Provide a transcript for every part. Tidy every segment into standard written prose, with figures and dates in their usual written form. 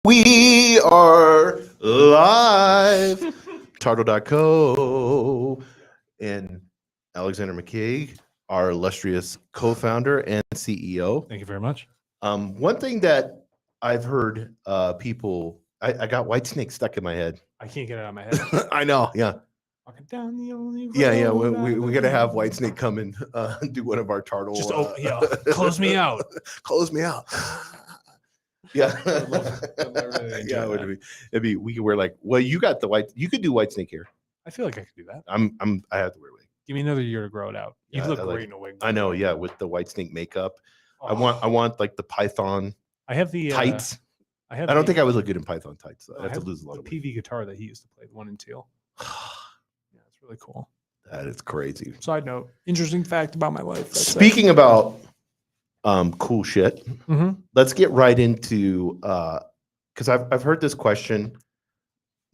We are live. TARTLE.co and Alexander McCaig, our illustrious co-founder and CEO. Thank you very much. One thing that I've heard people, I got Whitesnake stuck in my head. I can't get it out of my head. I know, yeah. Walking down the only road. Yeah. We got to have Whitesnake come and do one of our TARTLE. Just close me out. Close me out. Yeah. I'd really enjoy that. It'd be we could wear like, well, you got the white, you could do Whitesnake here. I feel like I could do that. I have to wear a wig. Give me another year to grow it out. You Yeah, look I great like- in a wig. I know, yeah, with the Whitesnake makeup. Oh. I want like the Python I have the tights. I I don't think I would look good in Python tights. So I have to lose a lot the of weight. PV guitar that he used to play, the one in teal. Yeah, it's really cool. That is crazy. Side note, interesting fact about my life. That's it. Speaking about cool shit, Mhm. let's get right into because I've heard this question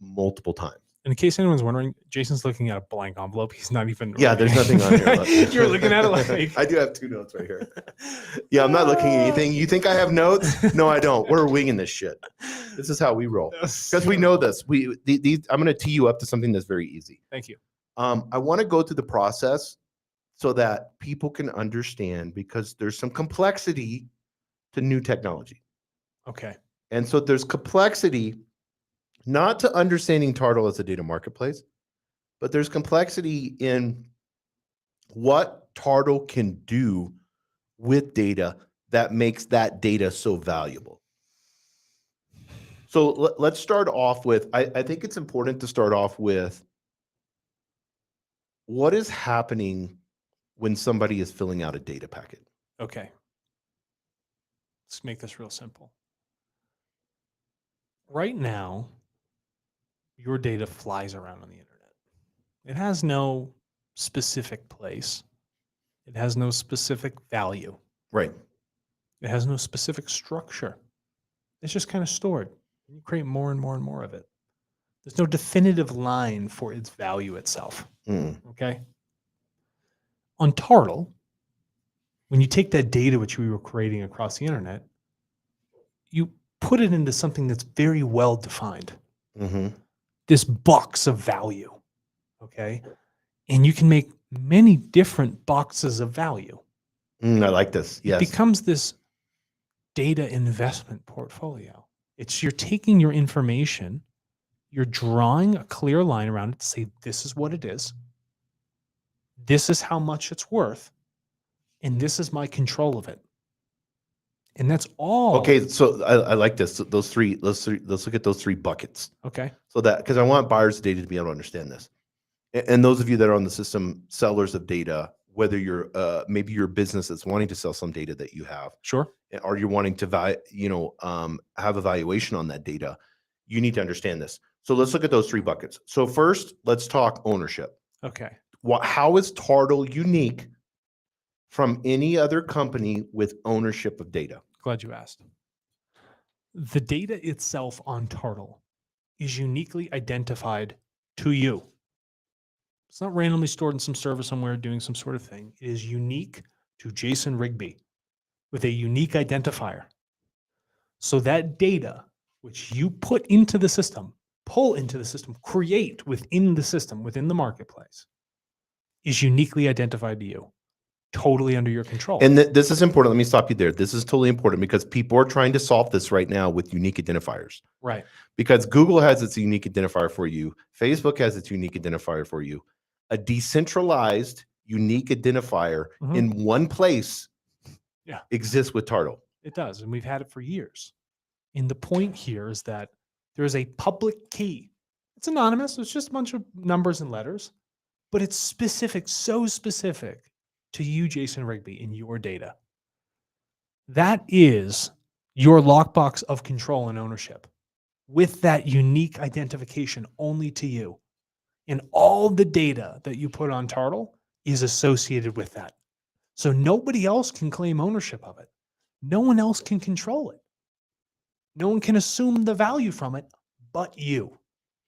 multiple times. And in case anyone's wondering, Jason's looking at a blank envelope. He's not even. Yeah, there's nothing on here. You're looking at it like I do have 2 notes right here. Yeah, I'm not looking at anything. You think I have notes? No, I don't. We're winging this shit. This is how we roll because we know this. I'm going to tee you up to something that's very easy. Thank you. I want to go through the process so that people can understand because there's some complexity to new technology. Okay. And so there's complexity not to understanding TARTLE as a data marketplace, but there's complexity in what TARTLE can do with data that makes that data so valuable. So let's start off with, I think it's important to start off with what is happening when somebody is filling out a data packet. Okay. Let's make this real simple. Right now, your data flies around on the internet. It has no specific place. It has no specific value. Right. It has no specific structure. It's just kind of stored. You create more and more and more of it. There's no definitive line for its value itself. Okay. On TARTLE, when you take that data which we were creating across the internet, you put it into something that's very well defined. Mm-hmm. This box of value. Okay. And you can make many different boxes of value. I like this. Yes. It becomes this data investment portfolio. You're taking your information, you're drawing a clear line around it to say, this is what it is. This is how much it's worth. And this is my control of it. And that's all. Okay, so I like this. Those three. Let's look at those 3 buckets. Okay. So that because I want buyers of data to be able to understand this, and those of you that are on the system, sellers of data, whether you're maybe your business that's wanting to sell some data that you have, Sure. or you're wanting to have a valuation on that data, you need to understand this. So let's look at those 3 buckets. So first, let's talk ownership. Okay. How is TARTLE unique from any other company with ownership of data? Glad you asked. The data itself on TARTLE is uniquely identified to you. It's not randomly stored in some server somewhere doing some sort of thing. It is unique to Jason Rigby with a unique identifier. So that data, which you put into the system, pull into the system, create within the system, within the marketplace, is uniquely identified to you. Totally under your control. And this is important. Let me stop you there. This is totally important because people are trying to solve this right now with unique identifiers. Right. Because Google has its unique identifier for you. Facebook has its unique identifier for you. A decentralized unique identifier in one place exists with TARTLE. It does. And we've had it for years. And the point here is that there is a public key. It's anonymous. It's just a bunch of numbers and letters, but it's specific, so specific to you, Jason Rigby, in your data. That is your lockbox of control and ownership with that unique identification only to you. And all the data that you put on TARTLE is associated with that. So nobody else can claim ownership of it. No one else can control it. No one can assume the value from it but you.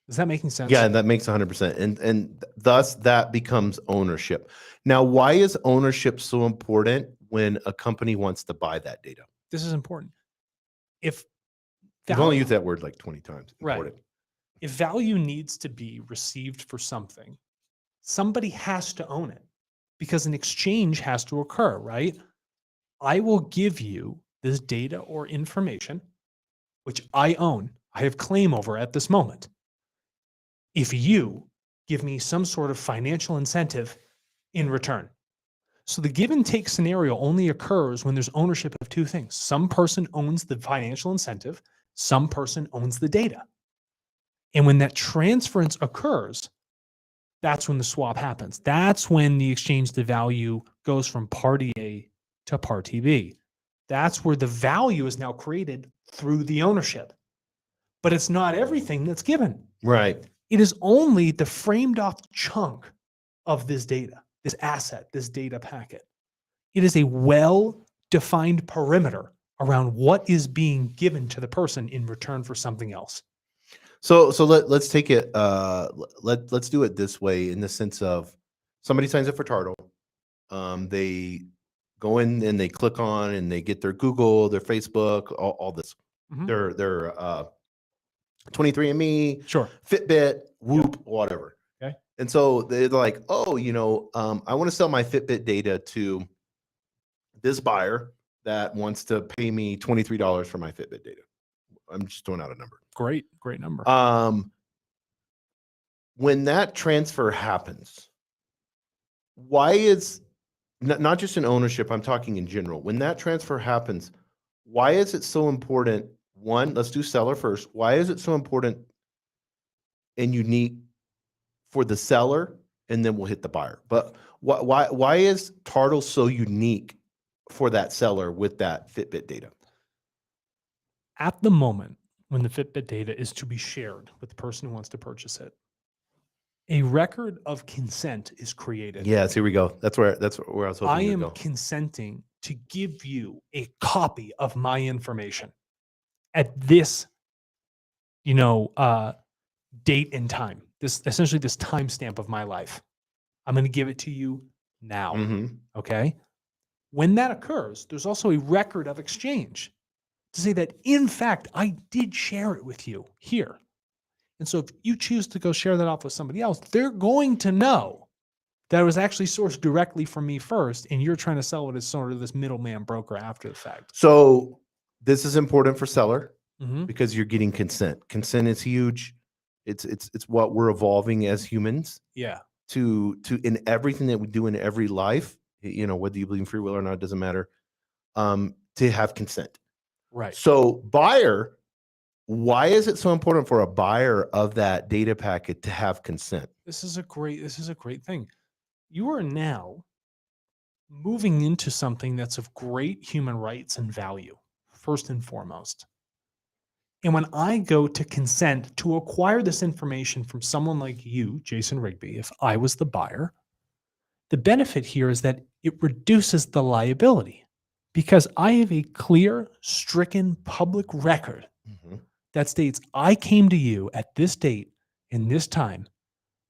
Is that making sense? Yeah, that makes 100%. And thus that becomes ownership. Now, why is ownership so important when a company wants to buy that data? This is important. If You've only used that word like 20 times. Right. Important. If value needs to be received for something, somebody has to own it because an exchange has to occur, right? I will give you this data or information, which I own, I have claim over at this moment. If you give me some sort of financial incentive in return. So the give and take scenario only occurs when there's ownership of two things. Some person owns the financial incentive, some person owns the data. And when that transference occurs, that's when the swap happens. That's when the exchange to value goes from party A to party B. That's where the value is now created through the ownership. But it's not everything that's given. Right. It is only the framed off chunk of this data, this asset, this data packet. It is a well-defined perimeter around what is being given to the person in return for something else. So let's take it. Let's do it this way, in the sense of somebody signs up for TARTLE. They go in and they click on and they get their Google, their Facebook, all this. Mhm. Their 23andMe, Sure. Fitbit, Whoop, whatever. Okay. And so they're like, oh, I want to sell my Fitbit data to this buyer that wants to pay me $23 for my Fitbit data. I'm just throwing out a number. Great number. When that transfer happens, why is not just in ownership, I'm talking in general. When that transfer happens, why is it so important? One, let's do seller first. Why is it so important and unique for the seller? And then we'll hit the buyer. But why is TARTLE so unique for that seller with that Fitbit data? At the moment when the Fitbit data is to be shared with the person who wants to purchase it, a record of consent is created. Yes, here we go. That's where I was hoping I you'd am go. consenting to give you a copy of my information at this, date and time. This essentially this timestamp of my life. I'm going to give it to you now. Mhm. Okay. When that occurs, there's also a record of exchange to say that, in fact, I did share it with you here. And so if you choose to go share that off with somebody else, they're going to know that it was actually sourced directly from me first, and you're trying to sell it as sort of this middleman broker after the fact. So this is important for seller Mhm. because you're getting consent. Consent is huge. It's what we're evolving as humans Yeah. to in everything that we do in every life, whether you believe in free will or not, it doesn't matter, to have consent. Right. So buyer, why is it so important for a buyer of that data packet to have consent? This is a great thing. You are now moving into something that's of great human rights and value, first and foremost. And when I go to consent to acquire this information from someone like you, Jason Rigby, if I was the buyer, the benefit here is that it reduces the liability because I have a clear, stricken public record Mhm. that states I came to you at this date in this time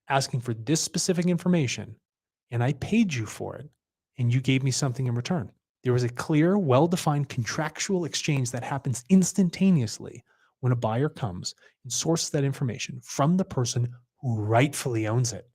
asking for this specific information and I paid you for it and you gave me something in return. There was a clear, well-defined contractual exchange that happens instantaneously when a buyer comes and sources that information from the person who rightfully owns it.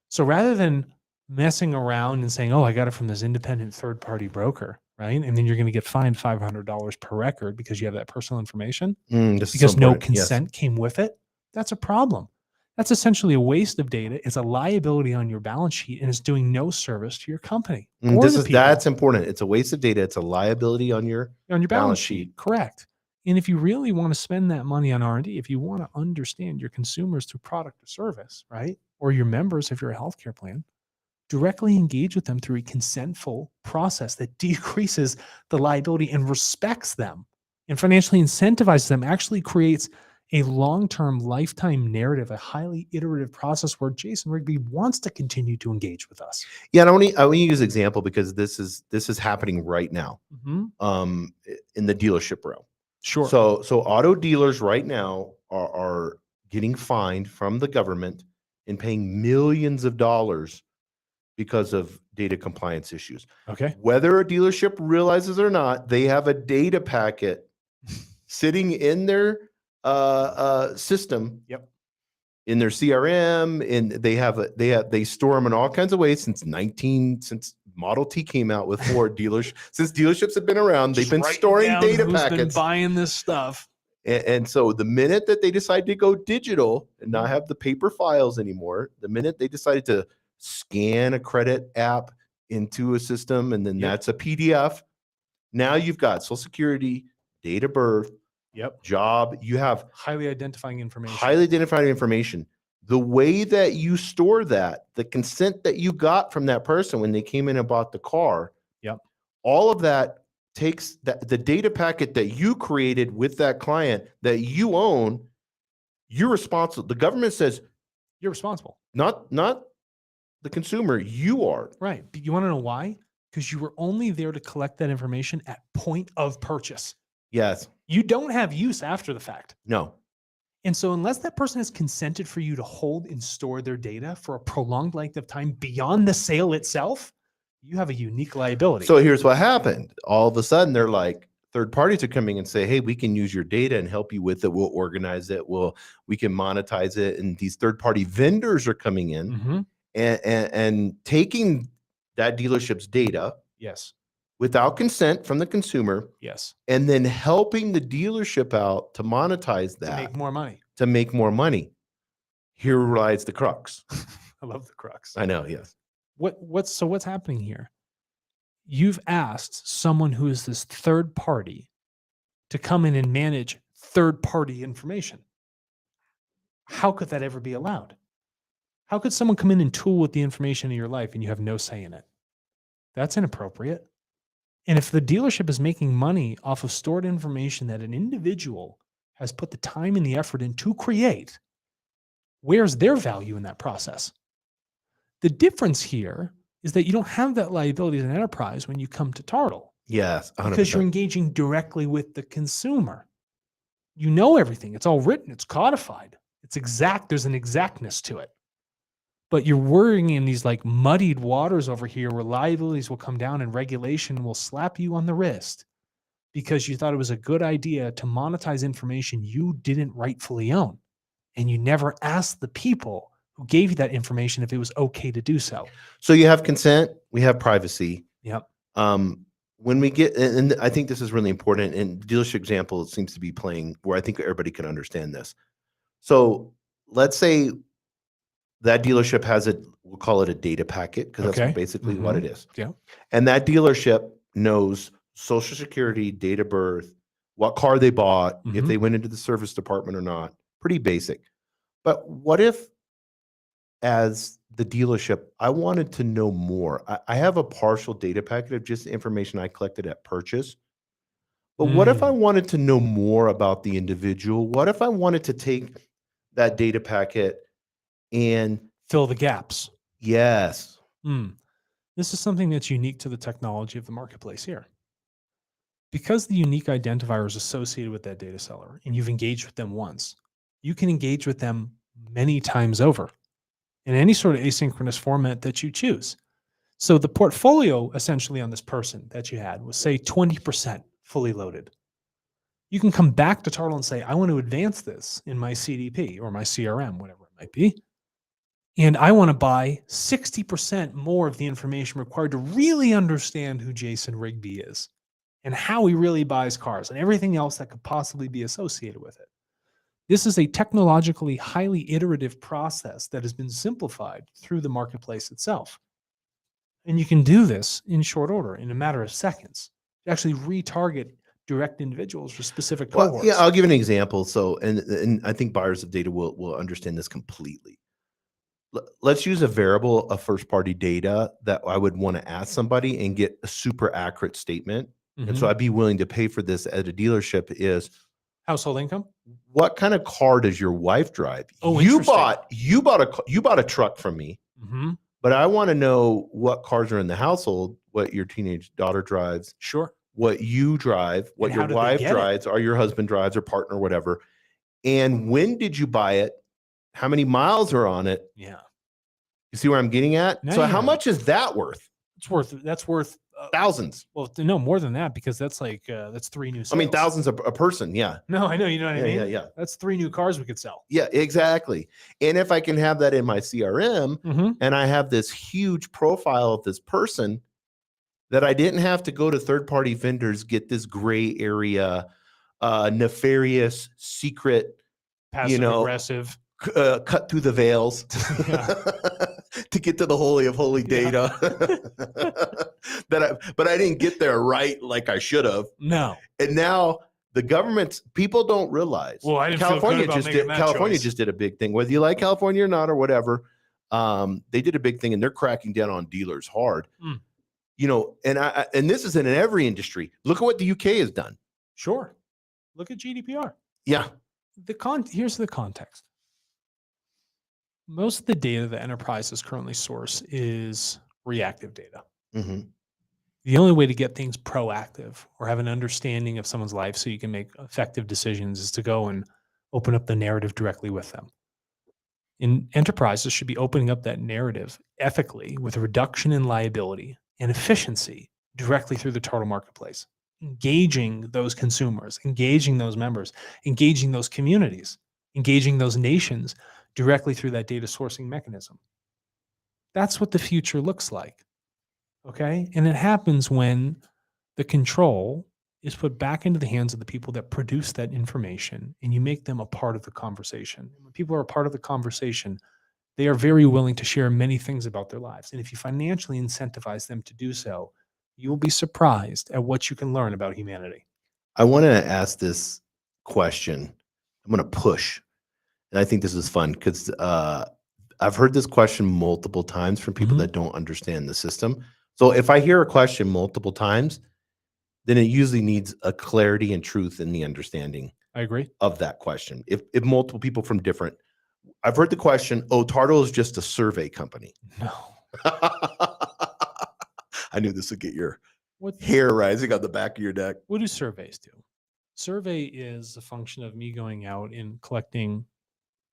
So rather than messing around and saying, oh, I got it from this independent third-party broker, right? And then you're going to get fined $500 per record because you have that personal information This is so because no important. Yes. consent came with it. That's a problem. That's essentially a waste of data. It's a liability on your balance sheet and it's doing no service to your company or the people That's important. It's a waste of data. It's a liability on your on your balance balance sheet. sheet. Correct. And if you really want to spend that money on R&D, if you want to understand your consumers through product or service, right? Or your members, if you're a healthcare plan, directly engage with them through a consentful process that decreases the liability and respects them and financially incentivizes them, actually creates a long-term lifetime narrative, a highly iterative process where Jason Rigby wants to continue to engage with us. Yeah, and I want to use example because this is happening right now, in the dealership realm. Sure. So auto dealers right now are getting fined from the government and paying millions of dollars because of data compliance issues. Okay. Whether a dealership realizes or not, they have a data packet sitting in their system. Yep. In their CRM, and they store them in all kinds of ways since Model T came out with Ford dealers. Since dealerships have been around, they've been storing data who's been packets. buying this stuff. And so the minute that they decide to go digital and not have the paper files anymore, the minute they decided to scan a credit app into a system, and then that's a PDF. Now you've got Social Security, date of birth, job. You have highly identifying information. The way that you store that, the consent that you got from that person when they came in and bought the car, all of that takes the data packet that you created with that client that you own. You're responsible. The government says you're responsible, not the consumer. You are. Right. But you want to know why? Because you were only there to collect that information at point of purchase. Yes. You don't have use after the fact. No. And so unless that person has consented for you to hold and store their data for a prolonged length of time beyond the sale itself, you have a unique liability. So here's what happened. All of a sudden, they're like, third parties are coming and say, hey, we can use your data and help you with it. We'll organize it. We can monetize it. And these third party vendors are coming in and taking that dealership's data. Yes. Without consent from the consumer. Yes. And then helping the dealership out to monetize that. To make more money. Here lies the crux. I love the crux. I know, yes. What's happening here? You've asked someone who is this third party to come in and manage third party information. How could that ever be allowed? How could someone come in and tool with the information in your life and you have no say in it? That's inappropriate. And if the dealership is making money off of stored information that an individual has put the time and the effort in to create, where's their value in that process? The difference here is that you don't have that liability as an enterprise when you come to TARTLE. Yes, 100%. Because you're engaging directly with the consumer. You know everything. It's all written. It's codified. It's exact. There's an exactness to it. But you're worrying in these like muddied waters over here where liabilities will come down and regulation will slap you on the wrist because you thought it was a good idea to monetize information you didn't rightfully own. And you never asked the people who gave you that information if it was okay to do so. So you have consent, we have privacy. Yep. When we get, and I think this is really important, and dealership example seems to be playing where I think everybody can understand this. So let's say that dealership has we'll call it a data packet because that's basically what it is. Yeah. And that dealership knows Social Security, date of birth, what car they bought, if they went into the service department or not. Pretty basic. But what if, as the dealership, I wanted to know more? I have a partial data packet of just the information I collected at purchase. But what if I wanted to know more about the individual? What if I wanted to take that data packet and fill the gaps? Yes. This is something that's unique to the technology of the marketplace here. Because the unique identifier is associated with that data seller and you've engaged with them once, you can engage with them many times over in any sort of asynchronous format that you choose. So the portfolio essentially on this person that you had was, say, 20% fully loaded. You can come back to TARTLE and say, I want to advance this in my CDP or my CRM, whatever it might be. And I want to buy 60% more of the information required to really understand who Jason Rigby is and how he really buys cars and everything else that could possibly be associated with it. This is a technologically highly iterative process that has been simplified through the marketplace itself. And you can do this in short order, in a matter of seconds, to actually retarget direct individuals for specific cohorts. Well, yeah, I'll give an example. So, and I think buyers of data will understand this completely. Let's use a variable of first-party data that I would want to ask somebody and get a super accurate statement. And so I'd be willing to pay for this at a dealership is household income. What kind of car does your wife drive? Oh, you bought a truck from me, but I want to know what cars are in the household, what your teenage daughter drives. Sure. What you drive, what your wife drives, or your husband drives, or partner, whatever. And when did you buy it? How many miles are on it? Yeah. You see where I'm getting at? So how much is that worth? That's worth Thousands. Well, no, more than that, because that's like that's 3 new I sales. mean, thousands a person. Yeah. No, I know, you know what I mean? Yeah. That's 3 new cars we could sell. Yeah, exactly. And if I can have that in my CRM Mm-hmm. and I have this huge profile of this person that I didn't have to go to third-party vendors, get this gray area, nefarious, secret, Passive aggressive. cut through the veils to get to the holy of holy data. But I didn't get there right like I should have. No. And now the government's people don't realize. Well, I didn't California feel good about just making did. that California choice. just did a big thing, whether you like California or not or whatever. They did a big thing, and they're cracking down on dealers hard. Mm. You know, and this is in every industry. Look at what the UK has done. Sure. Look at GDPR. Yeah. Here's the context. Most of the data that enterprises currently source is reactive data. Mm-hmm. The only way to get things proactive or have an understanding of someone's life so you can make effective decisions is to go and open up the narrative directly with them. And enterprises should be opening up that narrative ethically with a reduction in liability and efficiency directly through the TARTLE marketplace, engaging those consumers, engaging those members, engaging those communities, engaging those nations directly through that data sourcing mechanism. That's what the future looks like. Okay. And it happens when the control is put back into the hands of the people that produce that information and you make them a part of the conversation. When people are a part of the conversation, they are very willing to share many things about their lives. And if you financially incentivize them to do so, you will be surprised at what you can learn about humanity. I want to ask this question. I'm going to push. And I think this is fun because I've heard this question multiple times from people that don't understand the system. So if I hear a question multiple times, then it usually needs a clarity and truth in the understanding. I agree. Of that question. If multiple people from different, I've heard the question, oh, TARTLE is just a survey company. No. I knew this would get your hair rising on the back of your neck. What do surveys do? Survey is a function of me going out and collecting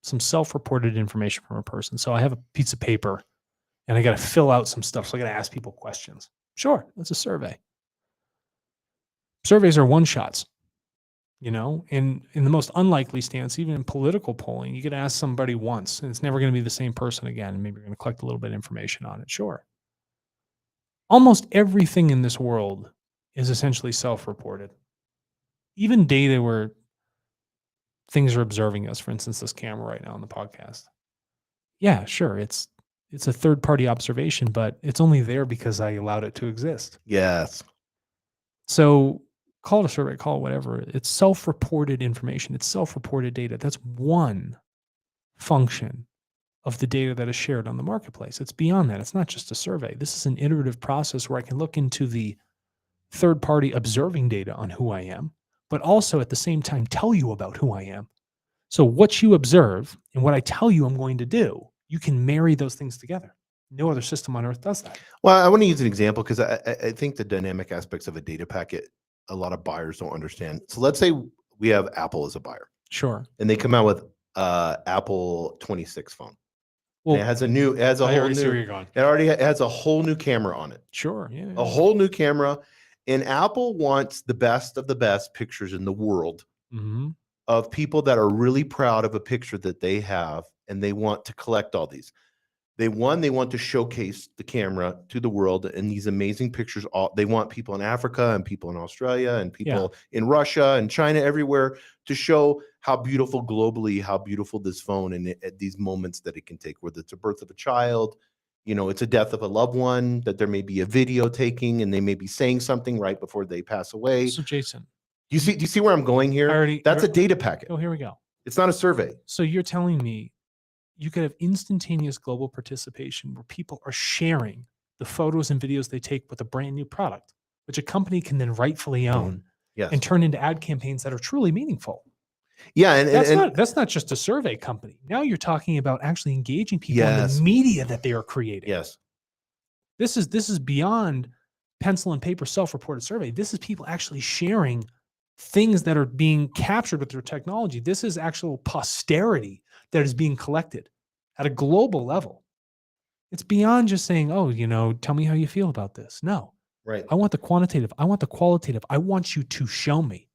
some self-reported information from a person. So I have a piece of paper and I got to fill out some stuff. So I got to ask people questions. Sure, that's a survey. Surveys are one-shots, you know, and in the most unlikely stance, even in political polling, you could ask somebody once and it's never going to be the same person again. And maybe you're going to collect a little bit of information on it. Sure. Almost everything in this world is essentially self-reported. Even data where things are observing us, for instance, this camera right now on the podcast. Yeah, sure. It's a third-party observation, but it's only there because I allowed it to exist. Yes. So call it a survey, call it whatever. It's self-reported information. It's self-reported data. That's one function of the data that is shared on the marketplace. It's beyond that. It's not just a survey. This is an iterative process where I can look into the third-party observing data on who I am, but also at the same time tell you about who I am. So what you observe and what I tell you I'm going to do, you can marry those things together. No other system on earth does that. Well, I want to use an example because I think the dynamic aspects of a data packet, a lot of buyers don't understand. So let's say we have Apple as a buyer. Sure. And they come out with Apple 26 phone. Well, it has a whole new, where you're going. It already has a whole new camera on it. Sure. Yeah. A whole new camera. And Apple wants the best of the best pictures in the world of people that are really proud of a picture that they have. And they want to collect all these. They want to showcase the camera to the world and these amazing pictures. They want people in Africa and people in Australia and people in Russia and China, everywhere, to show how beautiful globally, how beautiful this phone and at these moments that it can take, whether it's a birth of a child, you know, it's a death of a loved one, that there may be a video taking and they may be saying something right before they pass away. So Jason, do you see where I'm going here? That's a data packet. Oh, here we go. It's not a survey. So you're telling me you could have instantaneous global participation where people are sharing the photos and videos they take with a brand new product, which a company can then rightfully own and turn into ad campaigns that are truly meaningful. Yeah, and that's not just a survey company. Now you're talking about actually engaging people in the media that they are creating. Yes. This is beyond pencil and paper self-reported survey. This is people actually sharing things that are being captured with their technology. This is actual posterity that is being collected at a global level. It's beyond just saying, oh, you know, tell me how you feel about this. No, Right. I want the quantitative. I want the qualitative. I want you to show me.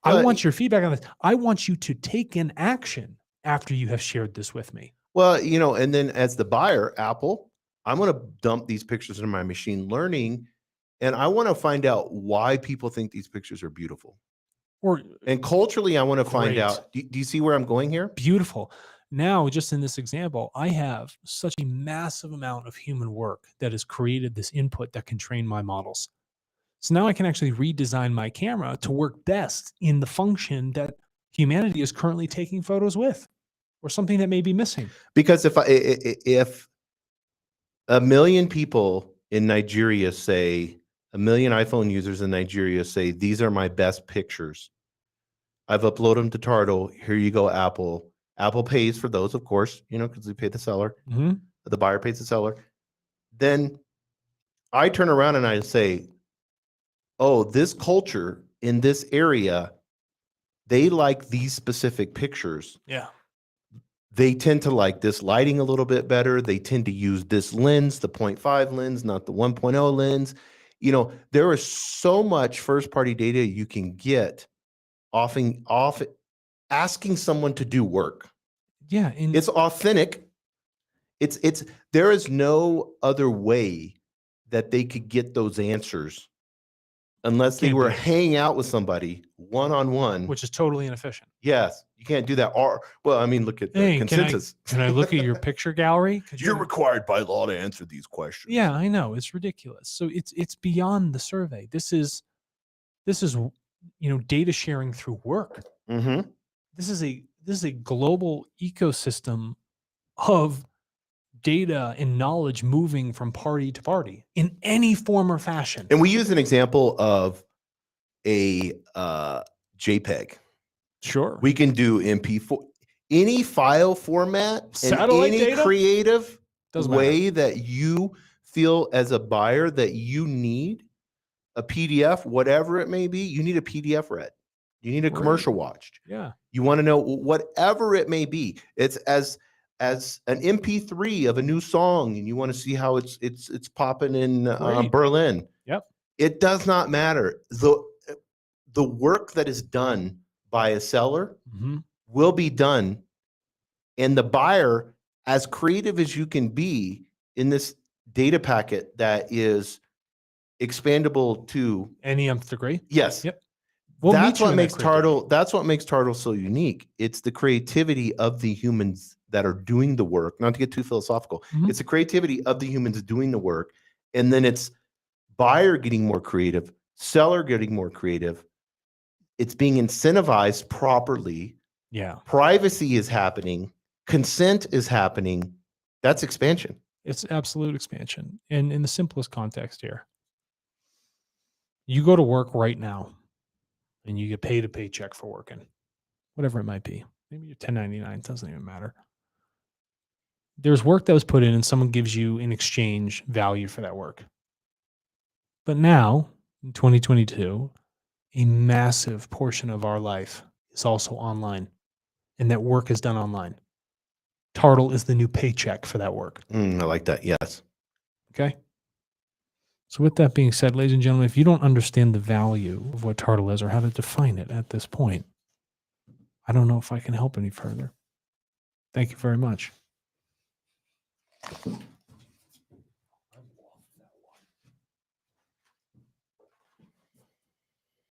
I Well, want your feedback on this. I want you to take an action after you have shared this with me. Well, and then as the buyer, Apple, I'm going to dump these pictures into my machine learning, and I want to find out why people think these pictures are beautiful. Or And culturally, I want to find Great. out. Do you see where I'm going here? beautiful. Now, just in this example, I have such a massive amount of human work that has created this input that can train my models. So now I can actually redesign my camera to work best in the function that humanity is currently taking photos with, or something that may be missing. Because if a million people in Nigeria say, a million iPhone users in Nigeria say, these are my best pictures, I've uploaded them to Tartle. Here you go, Apple. Apple pays for those, of course, because they pay the seller. Mhm. The buyer pays the seller. Then I turn around and I say, oh, this culture in this area, they like these specific pictures. Yeah. They tend to like this lighting a little bit better. They tend to use this lens, the 0.5 lens, not the 1.0 lens. There is so much first party data you can get off asking someone to do work. Yeah. It's authentic. There is no other way that they could get those answers unless they Can't were be. hanging out with somebody one-on-one. which is totally inefficient. Yes, you can't do that. Look at the Hey, consensus. can I look at your picture gallery? Could you- You're required by law to answer these questions. Yeah, I know. It's ridiculous. So it's beyond the survey. This is data sharing through work. Mm-hmm. This is a global ecosystem of data and knowledge moving from party to party in any form or fashion. And we use an example of a JPEG. Sure. We can do MP4, any file format, Satellite and any data? creative Doesn't way that you feel as a buyer that you need a PDF, whatever it may be. You need a PDF read. You need a Great. commercial watched. Yeah. You want to know whatever it may be. It's as an MP3 of a new song, and you want to see how it's popping in Great. Berlin. Yep. It does not matter. The work that is done by a seller Mm-hmm. will be done, and the buyer, as creative as you can be in this data packet that is expandable to Any nth degree. yes. Yep. We'll That's meet you what in that makes creativity. Tartle. That's what makes Tartle so unique. It's the creativity of the humans that are doing the work. Not to get too philosophical, Mhm. it's the creativity of the humans doing the work, and then it's buyer getting more creative, seller getting more creative. It's being incentivized properly. Yeah. Privacy is happening. Consent is happening. That's expansion. It's absolute expansion. And in the simplest context here, you go to work right now and you get paid a paycheck for working, whatever it might be. Maybe you're 1099, it doesn't even matter. There's work that was put in and someone gives you in exchange value for that work. But now, in 2022, a massive portion of our life is also online, and that work is done online. Tartle is the new paycheck for that work. I like that. Yes. Okay. So with that being said, ladies and gentlemen, if you don't understand the value of what Tartle is or how to define it at this point, I don't know if I can help any further. Thank you very much.